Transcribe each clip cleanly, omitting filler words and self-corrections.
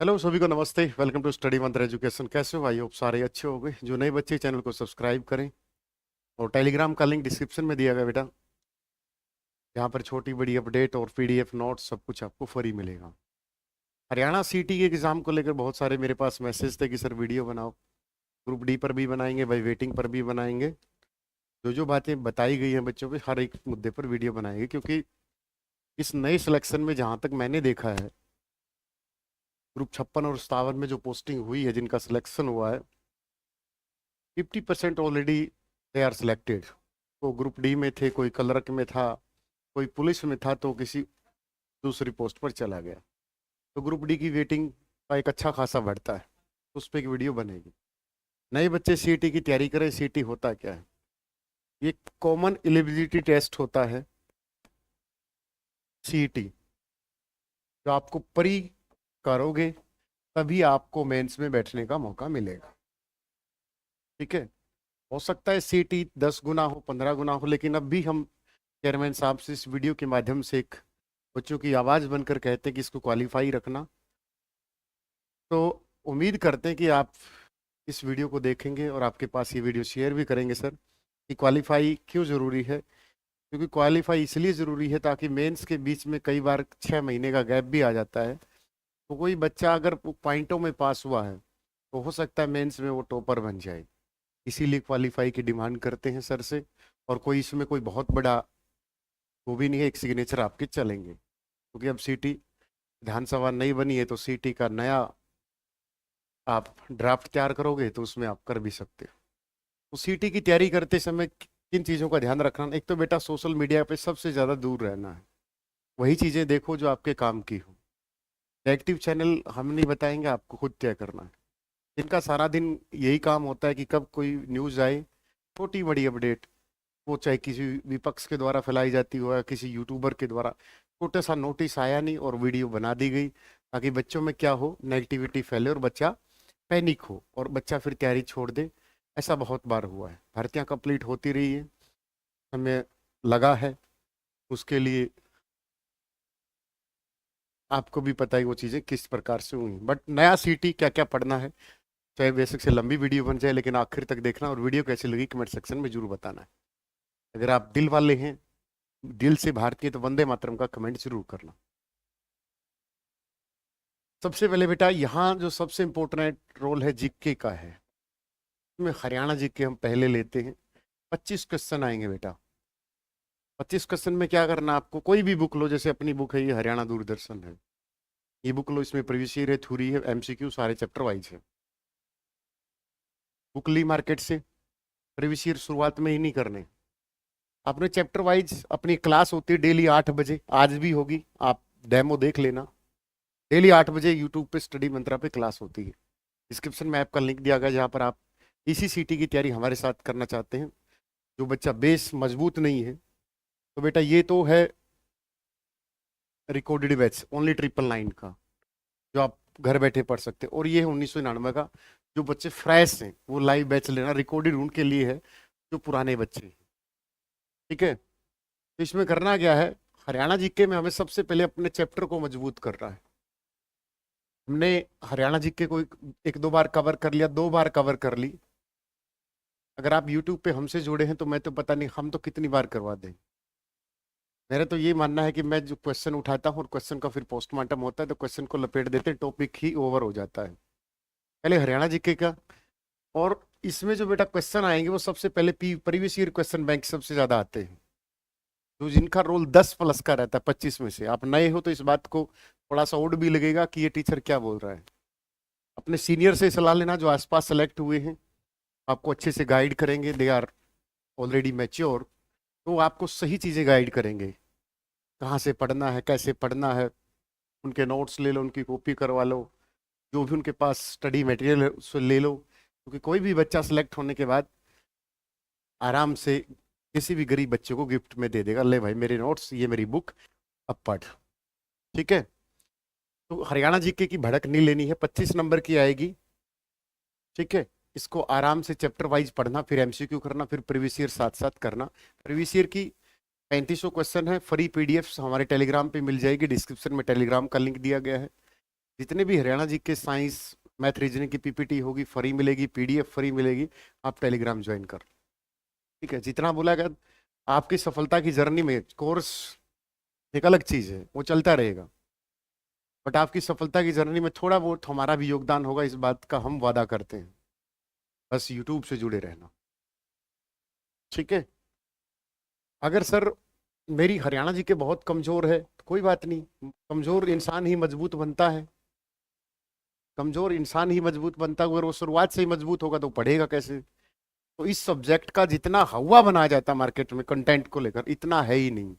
Hello सभी को नमस्ते। वेलकम टू स्टडी मंत्र एजुकेशन। कैसे हो? आई होप सारे अच्छे हो गए। जो नए बच्चे चैनल को सब्सक्राइब करें और टेलीग्राम का लिंक डिस्क्रिप्शन में दिया गया बेटा। यहाँ पर छोटी बड़ी अपडेट और पीडीएफ नोट्स सब कुछ आपको फ्री मिलेगा। हरियाणा सीटी के एग्जाम को लेकर बहुत सारे मेरे पास मैसेज थे कि सर वीडियो बनाओ। ग्रुप डी पर भी बनाएंगे, भाई वेटिंग पर भी बनाएंगे। जो जो बातें बताई गई हैं बच्चों पे हर एक मुद्दे पर वीडियो बनाएंगे, क्योंकि इस नए सिलेक्शन में जहाँ तक मैंने देखा है, ग्रुप 56 और 57 में जो पोस्टिंग हुई है, जिनका सिलेक्शन हुआ है, 50% ऑलरेडी दे आर सिलेक्टेड। तो ग्रुप डी में थे, कोई क्लर्क में था, कोई पुलिस में था, तो किसी दूसरी पोस्ट पर चला गया। तो ग्रुप डी की वेटिंग का एक अच्छा खासा बढ़ता है, उस पर एक वीडियो बनेगी। नए बच्चे सीईटी की तैयारी करें। सीईटी होता क्या है? ये कॉमन एलिजिबिलिटी टेस्ट होता है सीईटी, जो आपको प्री करोगे तभी आपको मेंस में बैठने का मौका मिलेगा। ठीक है, हो सकता है सीईटी 10 गुना हो, 15 गुना हो, लेकिन अब भी हम चेयरमैन साहब से इस वीडियो के माध्यम से एक बच्चों की आवाज़ बनकर कहते हैं कि इसको क्वालिफाई रखना। तो उम्मीद करते हैं कि आप इस वीडियो को देखेंगे और आपके पास ये वीडियो शेयर भी करेंगे सर, कि क्वालिफाई क्यों ज़रूरी है। क्योंकि क्वालिफाई इसलिए ज़रूरी है ताकि मेंस के बीच में कई बार 6 महीने का गैप भी आ जाता है। तो कोई बच्चा अगर पॉइंटों में पास हुआ है तो हो सकता है मेंस में वो टॉपर बन जाए। इसीलिए क्वालिफाई की डिमांड करते हैं सर से। और कोई इसमें कोई बहुत बड़ा वो भी नहीं है, एक सिग्नेचर आपके चलेंगे। क्योंकि अब सीटी विधानसभा नहीं बनी है, तो सीटी का नया आप ड्राफ्ट तैयार करोगे तो उसमें आप कर भी सकते हो। तो सीटी की तैयारी करते समय किन चीज़ों का ध्यान रखना? एक तो बेटा सोशल मीडिया पे सबसे ज़्यादा दूर रहना है। वही चीज़ें देखो जो आपके काम की हो। नेगेटिव चैनल हम नहीं बताएंगे, आपको खुद तय करना है। इनका सारा दिन यही काम होता है कि कब कोई न्यूज़ आए, छोटी बड़ी अपडेट, वो चाहे किसी विपक्ष के द्वारा फैलाई जाती हो या किसी यूट्यूबर के द्वारा, छोटा सा नोटिस आया नहीं और वीडियो बना दी गई, ताकि बच्चों में क्या हो, नेगेटिविटी फैले और बच्चा पैनिक हो और बच्चा फिर तैयारी छोड़ दे। ऐसा बहुत बार हुआ है। भर्तियां कंप्लीट होती रही है, हमें लगा है उसके लिए आपको भी पता है वो चीज़ें किस प्रकार से हुई। बट नया सीटी क्या क्या पढ़ना है, चाहे बेसिक से लंबी वीडियो बन जाए, लेकिन आखिर तक देखना। और वीडियो कैसी लगी कमेंट सेक्शन में जरूर बताना है। अगर आप दिल वाले हैं, दिल से भारतीय, तो वंदे मातरम का कमेंट जरूर करना। सबसे पहले बेटा यहाँ जो सबसे इम्पोर्टेंट रोल है जीके का है। इसमें हरियाणा जीके हम पहले लेते हैं। 25 क्वेश्चन आएंगे बेटा। 25 क्वेश्चन में क्या करना, आपको कोई भी बुक लो, जैसे अपनी बुक है ये हरियाणा दूरदर्शन है, ये बुक लो। इसमें प्रीवियस ईयर है, थ्योरी है, एमसीक्यू सारे चैप्टर वाइज है। बुक ली मार्केट से, प्रीवियस ईयर शुरुआत में ही नहीं करने। अपने चैप्टर वाइज अपनी क्लास होती है डेली 8 बजे, आज भी होगी, आप डेमो देख लेना। डेली 8 बजे यूट्यूब पे स्टडी मंत्रा पे क्लास होती है। डिस्क्रिप्शन में आपका लिंक दिया गया, जहाँ पर आप इसी सीटी की तैयारी हमारे साथ करना चाहते हैं। जो बच्चा बेस मजबूत नहीं है, तो बेटा ये तो है रिकॉर्डेड बैच ओनली 999 का, जो आप घर बैठे पढ़ सकते हैं। और ये है 1999 का। जो बच्चे फ्रेश हैं वो लाइव बैच लेना, रिकॉर्डेड उनके लिए है जो पुराने बच्चे हैं। ठीक है, तो इसमें करना क्या है, हरियाणा जीके में हमें सबसे पहले अपने चैप्टर को मजबूत करना है। हमने हरियाणा जीके को एक दो बार कवर कर लिया, 2 बार कवर कर ली। अगर आप यूट्यूब पे हमसे जुड़े हैं तो मैं तो पता नहीं हम तो कितनी बार करवा दें। मेरा तो ये मानना है कि मैं जो क्वेश्चन उठाता हूँ और क्वेश्चन का फिर पोस्टमार्टम होता है, तो क्वेश्चन को लपेट देते हैं, टॉपिक ही ओवर हो जाता है। पहले हरियाणा जीके का। और इसमें जो बेटा क्वेश्चन आएंगे वो सबसे पहले प्रीवियस ईयर क्वेश्चन बैंक सबसे ज्यादा आते हैं, तो जिनका रोल 10+ का रहता है 25 में से। आप नए हो तो इस बात को थोड़ा सा ओड भी लगेगा कि ये टीचर क्या बोल रहा है। अपने सीनियर से सलाह लेना जो आसपास सेलेक्ट हुए हैं, आपको अच्छे से गाइड करेंगे, दे आर ऑलरेडी मैच्योर, तो आपको सही चीज़ें गाइड करेंगे। कहाँ से पढ़ना है, कैसे पढ़ना है, उनके नोट्स ले लो, उनकी कॉपी करवा लो, जो भी उनके पास स्टडी मटेरियल है उसको ले लो। क्योंकि कोई भी बच्चा सेलेक्ट होने के बाद आराम से किसी भी गरीब बच्चे को गिफ्ट में दे देगा, ले भाई मेरे नोट्स, ये मेरी बुक, अब पढ़। ठीक है, तो हरियाणा जीके की भड़क नहीं लेनी है, 25 नंबर की आएगी। ठीक है, इसको आराम से चैप्टर वाइज पढ़ना, फिर एमसीक्यू करना, फिर प्रीवियस ईयर साथ साथ करना। प्रीवियस ईयर की 3500 क्वेश्चन है। फ्री पीडीएफ हमारे टेलीग्राम पे मिल जाएगी, डिस्क्रिप्शन में टेलीग्राम का लिंक दिया गया है। जितने भी हरियाणा जी के साइंस मैथ रीजनिंग की पीपीटी होगी फ्री मिलेगी, पीडीएफ फ्री मिलेगी, आप टेलीग्राम ज्वाइन कर। ठीक है, जितना बोला गया आपकी सफलता की जर्नी में कोर्स एक अलग चीज है, वो चलता रहेगा, बट आपकी सफलता की जर्नी में थोड़ा बहुत हमारा भी योगदान होगा, इस बात का हम वादा करते हैं। बस यूट्यूब से जुड़े रहना। ठीक है, अगर सर मेरी हरियाणा जी के बहुत कमजोर है तो कोई बात नहीं, कमजोर इंसान ही मजबूत बनता है, कमजोर इंसान ही मजबूत बनता है। अगर वो शुरुआत से ही मजबूत होगा तो पढ़ेगा कैसे? तो इस सब्जेक्ट का जितना हवा बनाया जाता है मार्केट में कंटेंट को लेकर, इतना है ही नहीं।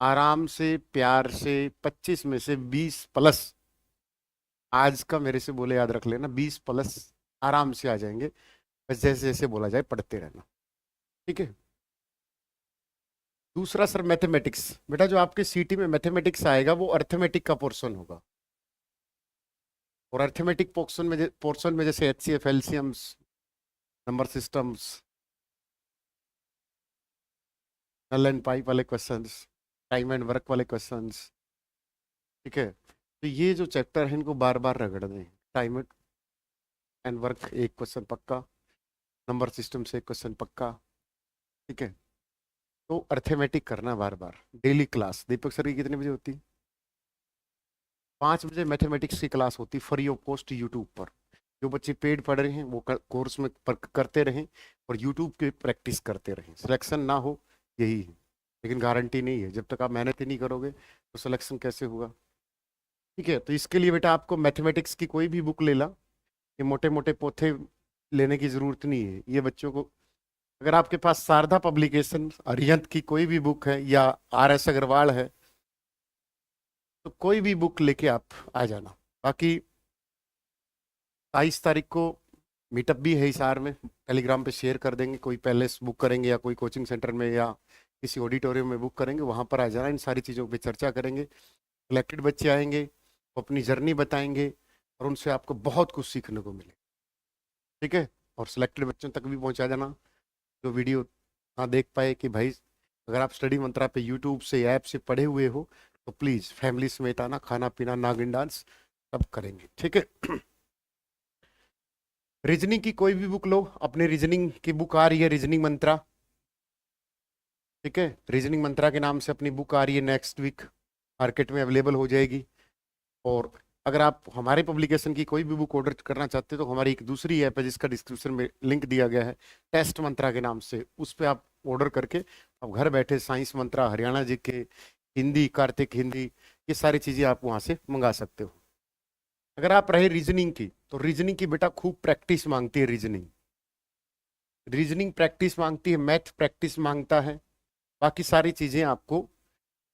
आराम से प्यार से 25 में से 20 प्लस, आज का मेरे से बोले याद रख लेना, 20 प्लस आराम से आ जाएंगे। बस जैसे जैसे बोला जाए पढ़ते रहना। ठीक है, दूसरा सर मैथमेटिक्स। बेटा जो आपके सीटी में मैथमेटिक्स आएगा वो अर्थमेटिक का पोर्शन होगा, और अर्थमेटिक पोर्शन में जैसे एचसीएफ, एलसीएम्स, नंबर सिस्टम्स, नल एंड पाइप वाले क्वेश्चंस, टाइम एंड वर्क वाले क्वेश्चंस। ठीक है, तो ये जो चैप्टर है इनको बार बार रगड़ दें। टाइम एंड वर्क एक क्वेश्चन पक्का, नंबर सिस्टम से एक क्वेश्चन पक्का। ठीक है, तो अर्थमेटिक करना बार बार। डेली क्लास दीपक सर की कितने बजे होती है? 5 बजे मैथमेटिक्स की क्लास होती फ्री ऑफ कॉस्ट यूट्यूब पर। जो बच्चे पेड पढ़ रहे हैं वो कोर्स में करते रहें और यूट्यूब पे प्रैक्टिस करते रहें। सिलेक्शन ना हो यही है, लेकिन गारंटी नहीं है, जब तक आप मेहनत ही नहीं करोगे तो सिलेक्शन कैसे होगा? ठीक है, तो इसके लिए बेटा आपको मैथमेटिक्स की कोई भी बुक ले ला, ये मोटे मोटे पोथे लेने की जरूरत नहीं है ये बच्चों को। अगर आपके पास शारदा पब्लिकेशन अरिहंत की कोई भी बुक है या आर एस अग्रवाल है तो कोई भी बुक लेके आप आ जाना। बाकी 22 तारीख को मीटअप भी है हिसार में, टेलीग्राम पे शेयर कर देंगे। कोई पैलेस बुक करेंगे या कोई कोचिंग सेंटर में या किसी ऑडिटोरियम में बुक करेंगे, वहां पर आ जाना। इन सारी चीज़ों पे चर्चा करेंगे। सिलेक्टेड बच्चे आएंगे, वो अपनी जर्नी बताएंगे और उनसे आपको बहुत कुछ सीखने को मिले। ठीक है, और सिलेक्टेड बच्चों तक भी पहुंचा देना जो वीडियो ना देख पाए कि भाई अगर आप स्टडी मंत्रा पे यूट्यूब से ऐप से पढ़े हुए हो तो प्लीज़ फैमिली समेत आना, खाना पीना नागिन डांस सब करेंगे। ठीक है, रीजनिंग की कोई भी बुक लो, अपने रीजनिंग की बुक आ रही है रीजनिंग मंत्रा। ठीक है, रीजनिंग मंत्रा के नाम से अपनी बुक आ रही है, नेक्स्ट वीक मार्केट में अवेलेबल हो जाएगी। और अगर आप हमारे पब्लिकेशन की कोई भी बुक ऑर्डर करना चाहते हो तो हमारी एक दूसरी ऐप है जिसका डिस्क्रिप्शन में लिंक दिया गया है, टेस्ट मंत्रा के नाम से, उस पर आप ऑर्डर करके आप घर बैठे साइंस मंत्रा, हरियाणा जी के, हिंदी, कार्तिक हिंदी, ये सारी चीज़ें आप वहाँ से मंगा सकते हो। अगर आप रहे रीजनिंग की, तो रीजनिंग की बेटा खूब प्रैक्टिस मांगती है। रीजनिंग रीजनिंग प्रैक्टिस मांगती है, मैथ प्रैक्टिस मांगता है, बाकी सारी चीज़ें आपको,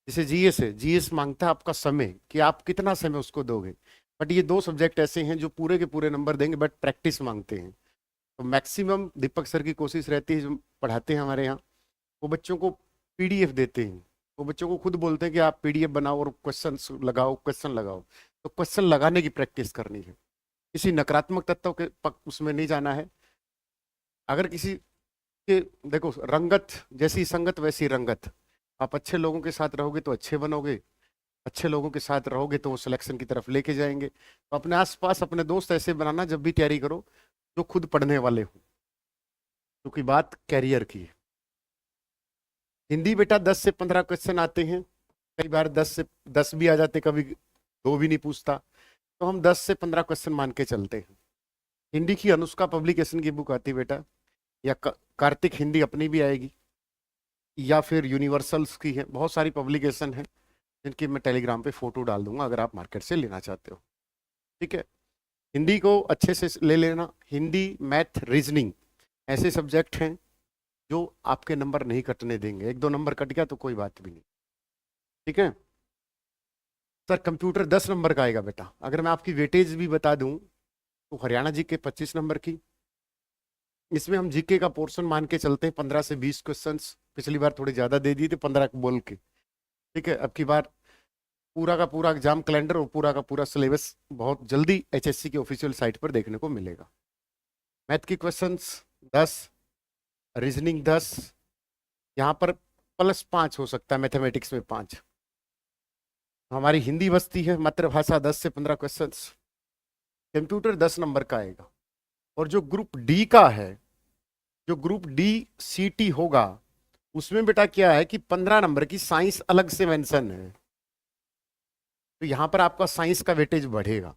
जैसे जीएस है, जीएस मांगता है आपका समय कि आप कितना समय उसको दोगे। बट ये दो सब्जेक्ट ऐसे हैं जो पूरे के पूरे नंबर देंगे बट प्रैक्टिस मांगते हैं। तो मैक्सिमम दीपक सर की कोशिश रहती है, जो पढ़ाते हैं हमारे यहाँ, वो बच्चों को पीडीएफ देते हैं। वो बच्चों को खुद बोलते हैं कि आप पीडीएफ बनाओ और क्वेश्चन लगाओ। तो क्वेश्चन लगाने की प्रैक्टिस करनी है, किसी नकारात्मक तत्व के उसमें नहीं जाना है। अगर किसी के, देखो रंगत जैसी संगत वैसी रंगत, आप अच्छे लोगों के साथ रहोगे तो अच्छे बनोगे, अच्छे लोगों के साथ रहोगे तो वो सिलेक्शन की तरफ लेके जाएंगे। तो अपने आसपास अपने दोस्त ऐसे बनाना जब भी तैयारी करो जो खुद पढ़ने वाले हो, क्योंकि बात कैरियर की है। हिंदी बेटा 10 से 15 क्वेश्चन आते हैं, कई बार 10 भी आ जाते, कभी 2 भी नहीं पूछता, तो हम 10 से 15 क्वेश्चन मान के चलते हैं। हिंदी की अनुष्का पब्लिकेशन की बुक आती है बेटा, या कार्तिक हिंदी अपनी भी आएगी, या फिर यूनिवर्सल्स की है, बहुत सारी पब्लिकेशन है जिनकी मैं टेलीग्राम पे फोटो डाल दूंगा अगर आप मार्केट से लेना चाहते हो। ठीक है, हिंदी को अच्छे से ले लेना। हिंदी, मैथ, रीजनिंग ऐसे सब्जेक्ट हैं जो आपके नंबर नहीं कटने देंगे। 1-2 नंबर कट गया तो कोई बात भी नहीं। ठीक है सर, कंप्यूटर 10 नंबर का आएगा बेटा। अगर मैं आपकी वेटेज भी बता दूं तो हरियाणा जी के 25 नंबर की, इसमें हम जीके का पोर्शन मान के चलते हैं 15 से 20 क्वेश्चन। पिछली बार थोड़े ज्यादा दे दिए थे, 15 बोल के। ठीक है, अब की बार पूरा का पूरा एग्जाम कैलेंडर और पूरा का पूरा सिलेबस बहुत जल्दी एचएससी की ऑफिशियल साइट पर देखने को मिलेगा। मैथ की क्वेश्चंस 10, रीजनिंग 10, यहाँ पर +5 हो सकता है, मैथमेटिक्स में 5। हमारी हिंदी बस्ती है, मातृभाषा 10 से 15 क्वेश्चंस, कंप्यूटर 10 नंबर का आएगा। और जो ग्रुप डी का है, जो ग्रुप डी सीटी होगा, उसमें बेटा क्या है कि 15 नंबर की साइंस अलग से मेंशन है, तो यहां पर आपका साइंस का वेटेज बढ़ेगा।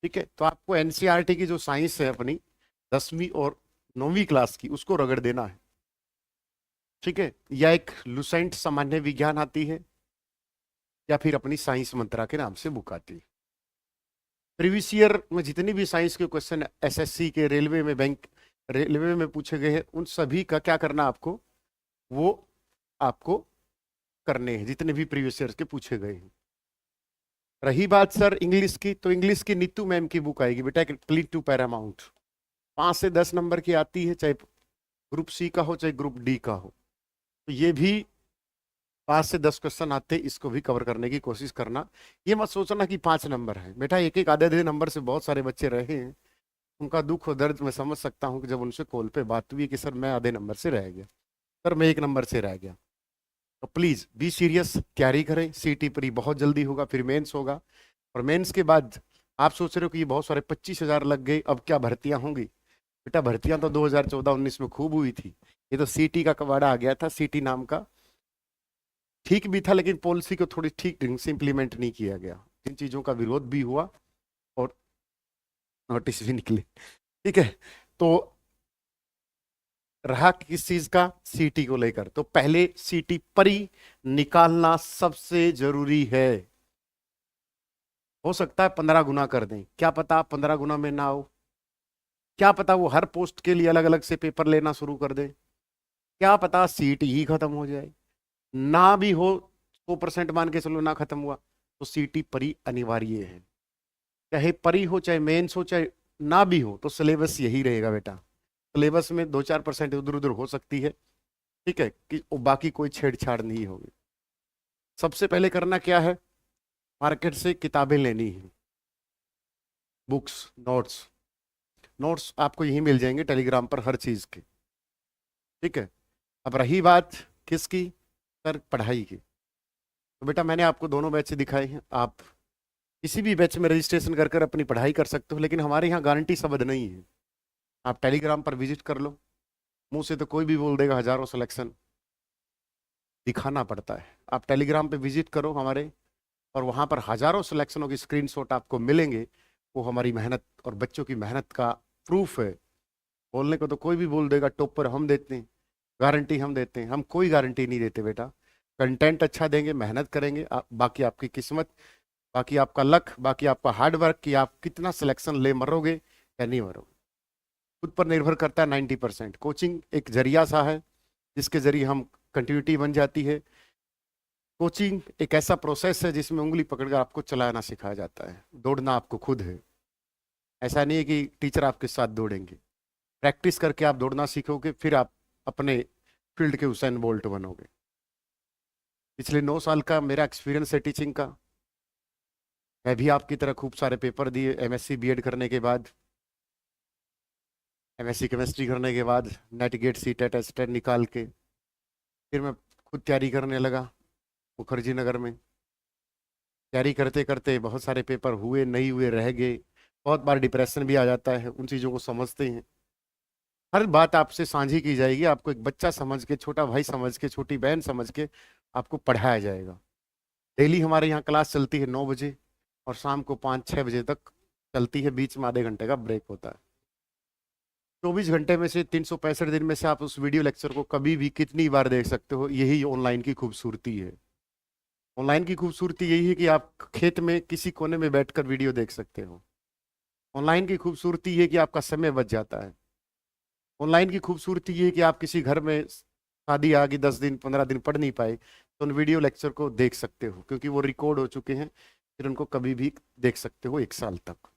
ठीक है, तो आपको एनसीईआरटी की जो साइंस है अपनी 10वीं और 9वीं क्लास की, उसको रगड़ देना है। ठीक है, या एक लुसेंट सामान्य विज्ञान आती है, या फिर अपनी साइंस मंत्रा के नाम से बुक आती है। प्रीवियस ईयर में जितनी भी साइंस के क्वेश्चन एसएससी के, रेलवे में, बैंक रेलवे में पूछे गए हैं, उन सभी का क्या करना आपको, वो आपको करने हैं, जितने भी प्रीवियस ईयर के पूछे गए हैं। रही बात सर इंग्लिश की, तो इंग्लिश की नीतू मैम की बुक आएगी बेटा, क्लीन टू पैरामाउंट, 5 से 10 नंबर की आती है, चाहे ग्रुप सी का हो चाहे ग्रुप डी का हो। तो ये भी 5 से 10 क्वेश्चन आते हैं, इसको भी कवर करने की कोशिश करना। ये मत सोचना कि 5 नंबर है बेटा, एक एक आधे आधे नंबर से बहुत सारे बच्चे रहे हैं, उनका दुख और दर्द मैं समझ सकता हूँ कि जब उनसे कॉल पे बात हुई कि सर मैं आधे नंबर से रह गया, सर मैं 1 नंबर से रह गया। तो प्लीज बी सीरियस, तैयारी करें, सीटी प्री बहुत जल्दी होगा, फिर मेंस होगा, और मेंस के बाद आप सोच रहे हो कि ये बहुत सारे 25,000 लग गए, अब क्या भर्तियां होंगी। बेटा भर्तियां तो 2014-19 में खूब हुई थी, ये तो सीटी का कबाड़ा आ गया था, सीटी नाम का ठीक भी था, लेकिन पॉलिसी को थोड़ी ठीक ढंग से इंप्लीमेंट नहीं किया गया, जिन चीजों का विरोध भी हुआ और नोटिस भी निकले। ठीक है, तो रहा किस चीज का, सीटी को लेकर, तो पहले सीटी परी निकालना सबसे जरूरी है। हो सकता है 15 गुना कर दें, क्या पता 15 गुना में ना हो, क्या पता वो हर पोस्ट के लिए अलग अलग से पेपर लेना शुरू कर दे, क्या पता सीट ही खत्म हो जाए, ना भी हो 100% मान के चलो ना खत्म हुआ, तो सीटी परी अनिवार्य है। चाहे परी हो चाहे मेंस हो चाहे ना भी हो, तो सिलेबस यही रहेगा बेटा। सिलेबस में 2-4% इधर उधर हो सकती है, ठीक है, कि बाकी कोई छेड़छाड़ नहीं होगी। सबसे पहले करना क्या है, मार्केट से किताबें लेनी है, बुक्स, नोट्स। नोट्स आपको यहीं मिल जाएंगे टेलीग्राम पर हर चीज के। ठीक है, अब रही बात किसकी, सर पढ़ाई की, तो बेटा मैंने आपको दोनों बैच दिखाए हैं, आप किसी भी बैच में रजिस्ट्रेशन कर कर अपनी पढ़ाई कर सकते हो, लेकिन हमारे यहाँ गारंटी शब्द नहीं है। आप टेलीग्राम पर विजिट कर लो, मुंह से तो कोई भी बोल देगा हजारों सिलेक्शन, दिखाना पड़ता है। आप टेलीग्राम पे विजिट करो हमारे, और वहां पर हजारों सिलेक्शनों की स्क्रीनशॉट आपको मिलेंगे, वो हमारी मेहनत और बच्चों की मेहनत का प्रूफ है। बोलने को तो कोई भी बोल देगा, टॉपर हम देते हैं, गारंटी हम देते हैं, हम कोई गारंटी नहीं देते बेटा। कंटेंट अच्छा देंगे, मेहनत करेंगे, बाकी आपकी किस्मत, बाकी आपका लक, बाकी आपका हार्ड वर्क, कि आप कितना सिलेक्शन ले मरोगे या नहीं मरोगे, खुद पर निर्भर करता है 90%। कोचिंग एक जरिया सा है जिसके जरिए हम कंटिन्यूटी बन जाती है। कोचिंग एक ऐसा प्रोसेस है जिसमें उंगली पकड़कर आपको चलाना सिखाया जाता है, दौड़ना आपको खुद है। ऐसा नहीं है कि टीचर आपके साथ दौड़ेंगे, प्रैक्टिस करके आप दौड़ना सीखोगे, फिर आप अपने फील्ड के हुसैन बोल्ट बनोगे। पिछले 9 साल का मेरा एक्सपीरियंस है टीचिंग का, मैं भी आपकी तरह खूब सारे पेपर दिए, एमएससी बीएड करने के बाद, एमएससी केमिस्ट्री करने के बाद, नेट गेट सीटेट एसटेट निकाल के फिर मैं खुद तैयारी करने लगा मुखर्जी नगर में। तैयारी करते करते बहुत सारे पेपर हुए, नहीं हुए, रह गए, बहुत बार डिप्रेशन भी आ जाता है, उन चीज़ों को समझते हैं। हर बात आपसे साझी की जाएगी, आपको एक बच्चा समझ के, छोटा भाई समझ के, छोटी बहन समझ के आपको पढ़ाया जाएगा। डेली हमारे यहाँ क्लास चलती है 9 बजे और शाम को 5-6 बजे तक चलती है, बीच में आधे घंटे का ब्रेक होता है। 24 घंटे में से 365 दिन में से आप उस वीडियो लेक्चर को कभी भी कितनी बार देख सकते हो, यही ऑनलाइन की खूबसूरती है। ऑनलाइन की खूबसूरती यही है कि आप खेत में किसी कोने में बैठकर वीडियो देख सकते हो। ऑनलाइन की खूबसूरती ये है कि आपका समय बच जाता है। ऑनलाइन की खूबसूरती ये है कि आप किसी घर में शादी आ गई, 10 दिन 15 दिन पढ़ नहीं पाए, तो उन वीडियो लेक्चर को देख सकते हो, क्योंकि वो रिकॉर्ड हो चुके हैं, फिर उनको कभी भी देख सकते हो 1 साल तक।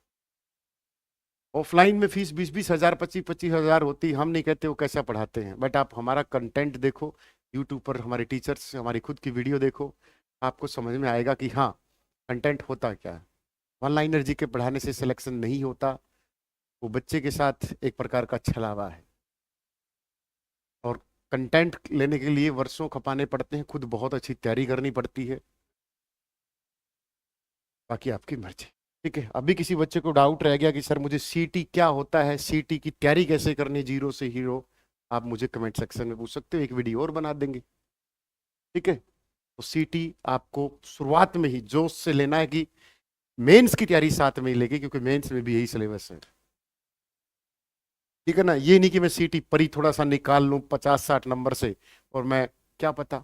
ऑफलाइन में फीस 20-20 हजार, 25-25 हजार होती, हम नहीं कहते वो कैसा पढ़ाते हैं, बट आप हमारा कंटेंट देखो, यूट्यूब पर हमारे टीचर्स, हमारी खुद की वीडियो देखो, आपको समझ में आएगा कि हाँ कंटेंट होता क्या है। वन लाइनर जी के पढ़ाने से सिलेक्शन नहीं होता, वो बच्चे के साथ एक प्रकार का छलावा है, और कंटेंट लेने के लिए वर्षों खपाने पड़ते हैं, खुद बहुत अच्छी तैयारी करनी पड़ती है। बाकी आपकी मर्जी। ठीक है, अभी किसी बच्चे को डाउट रह गया कि सर मुझे सीटी क्या होता है, सीटी की तैयारी कैसे करनी है जीरो से हीरो, आप मुझे कमेंट सेक्शन में पूछ सकते हो, एक वीडियो और बना देंगे। ठीक है, तो सीटी आपको शुरुआत में ही जोश से लेना है कि मेंस की तैयारी साथ में ही लेके, क्योंकि मेंस में भी यही सिलेबस है। ठीक है ना, ये नहीं कि मैं सीटी परी थोड़ा सा निकाल लूं 50-60 नंबर से, और मैं क्या पता।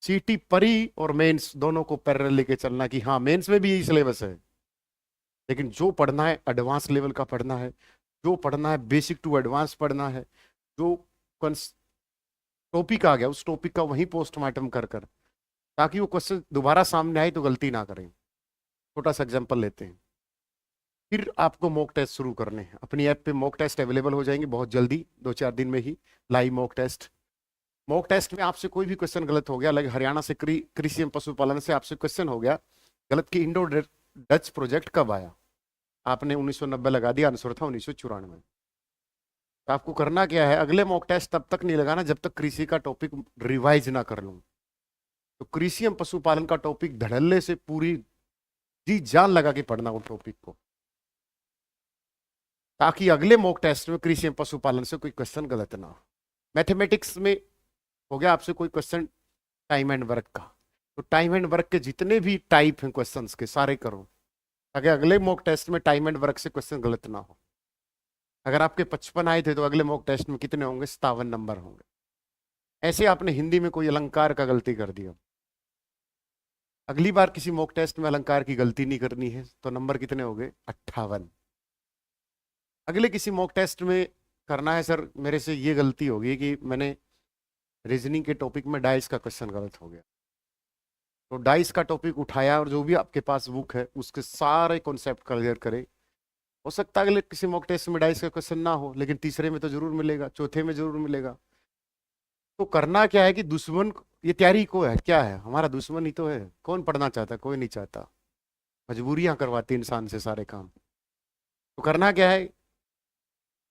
सीटी परी और मेंस दोनों को पैरेलल लेके चलना कि हाँ मेंस में भी यही सिलेबस है, लेकिन जो पढ़ना है एडवांस लेवल का पढ़ना है, जो पढ़ना है बेसिक टू एडवांस पढ़ना है, जो टॉपिक आ गया उस टॉपिक का वहीं पोस्टमार्टम कर कर, ताकि वो क्वेश्चन दोबारा सामने आए तो गलती ना करें। छोटा सा एग्जांपल लेते हैं, फिर आपको मॉक टेस्ट शुरू करने हैं। अपनी ऐप पे मॉक टेस्ट अवेलेबल हो जाएंगे बहुत जल्दी, 2-4 दिन में ही live mock test. Mock test में आपसे कोई भी क्वेश्चन गलत हो गया, लाइक हरियाणा से कृषि एवं पशुपालन से आपसे क्वेश्चन हो गया गलत कि इंडो डच प्रोजेक्ट कब आया, आपने 1990 लगा दिया, आंसर था 1994। तो आपको करना क्या है, अगले मॉक टेस्ट तब तक नहीं लगाना जब तक कृषि का टॉपिक रिवाइज ना कर लूं। तो कृषि एवं पशुपालन का टॉपिक धड़ल्ले से पूरी जी जान लगा के पढ़ना वो टॉपिक को, ताकि अगले मॉक टेस्ट में कृषि एवं पशुपालन से कोई क्वेश्चन गलत ना हो। मैथमेटिक्स में हो गया आपसे कोई क्वेश्चन टाइम एंड वर्क का, तो टाइम एंड वर्क के जितने भी टाइप हैं क्वेश्चंस के सारे करो, ताकि अगले मॉक टेस्ट में टाइम एंड वर्क से क्वेश्चन गलत ना हो। अगर आपके 55 आए थे तो अगले मॉक टेस्ट में कितने होंगे, 57 नंबर होंगे। ऐसे आपने हिंदी में कोई अलंकार का गलती कर दिया, अगली बार किसी मॉक टेस्ट में अलंकार की गलती नहीं करनी है, तो नंबर कितने हो गए, 58। अगले किसी मॉक टेस्ट में करना है, सर मेरे से ये गलती होगी कि मैंने रीजनिंग के टॉपिक में डाइस का क्वेश्चन गलत हो गया, तो डाइस का टॉपिक उठाया और जो भी आपके पास बुक है उसके सारे कॉन्सेप्ट क्लियर करे। हो सकता है अगले किसी मॉक टेस्ट में डाइस का क्वेश्चन ना हो, लेकिन तीसरे में तो जरूर मिलेगा, चौथे में जरूर मिलेगा। तो करना क्या है कि दुश्मन, ये तैयारी को है क्या है, हमारा दुश्मन ही तो है। कौन पढ़ना चाहता, कोई नहीं चाहता, मजबूरियां करवाती इंसान से सारे काम। तो करना क्या है,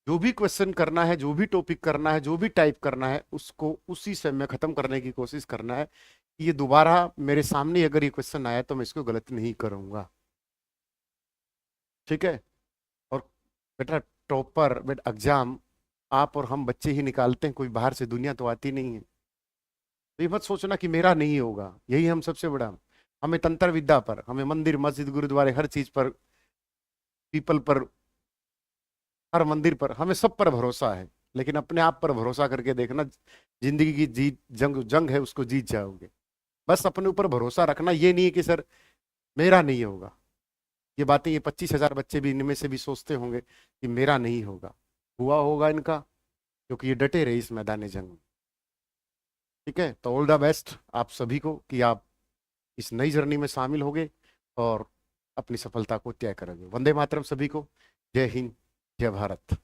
जो भी क्वेश्चन करना है, जो भी टॉपिक करना है, जो भी टाइप करना है, उसको उसी समय खत्म करने की कोशिश करना है कि ये दोबारा मेरे सामने अगर ये क्वेश्चन आया तो मैं इसको गलत नहीं करूंगा। ठीक है, और बेटा टॉपर बेटा एग्जाम आप और हम बच्चे ही निकालते हैं, कोई बाहर से दुनिया तो आती नहीं है। तो ये मत सोचना कि मेरा नहीं होगा, यही हम सबसे बड़ा, हमें तंत्र विद्या पर, हमें मंदिर मस्जिद गुरुद्वारे हर चीज पर, पीपल पर, हर मंदिर पर, हमें सब पर भरोसा है। लेकिन अपने आप पर भरोसा करके देखना, जिंदगी की जीत जंग जंग है उसको जीत जाओगे। बस अपने ऊपर भरोसा रखना, ये नहीं है कि सर मेरा नहीं होगा। ये बातें ये 25,000 बच्चे भी इनमें से भी सोचते होंगे कि मेरा नहीं होगा, हुआ होगा इनका, क्योंकि ये डटे रहे इस मैदान जंग में। ठीक है, तो ऑल द बेस्ट आप सभी को कि आप इस नई जर्नी में शामिल होगे और अपनी सफलता को तय करोगे। वंदे मातरम सभी को, जय हिंद, जय भारत।